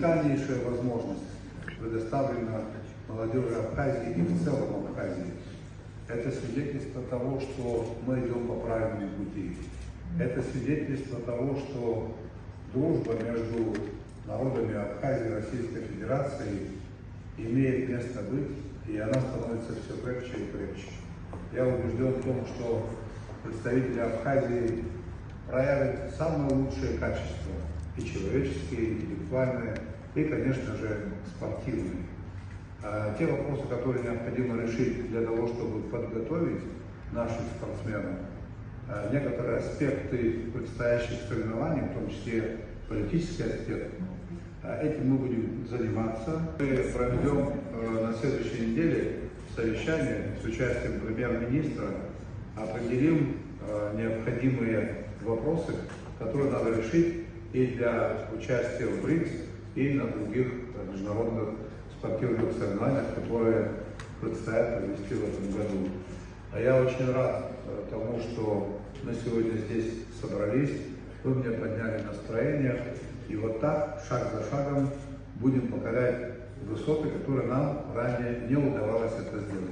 уникальнейшая возможность предоставлена молодежи Абхазии и в целом Абхазии. Это свидетельство того, что мы идем по правильному пути. Это свидетельство того, что дружба между народами Абхазии и Российской Федерации имеет место быть, и она становится все крепче и крепче. Я убежден в том, что представители Абхазии проявят самые лучшие качества, и человеческие, и интеллектуальные, и, конечно же, спортивные. Те вопросы, которые необходимо решить для того, чтобы подготовить наших спортсменов, некоторые аспекты предстоящих соревнований, в том числе политический аспект, этим мы будем заниматься. Мы проведем на следующей неделе совещание с участием премьер-министра, определим необходимые вопросы, которые надо решить и для участия в БРИКС, и на других международных спортивных соревнованиях, которые предстоят провести в этом году. А я очень рад тому, что мы сегодня здесь собрались, вы мне подняли настроение, и вот так, шаг за шагом, будем покорять высоты, которые нам ранее не удавалось это сделать.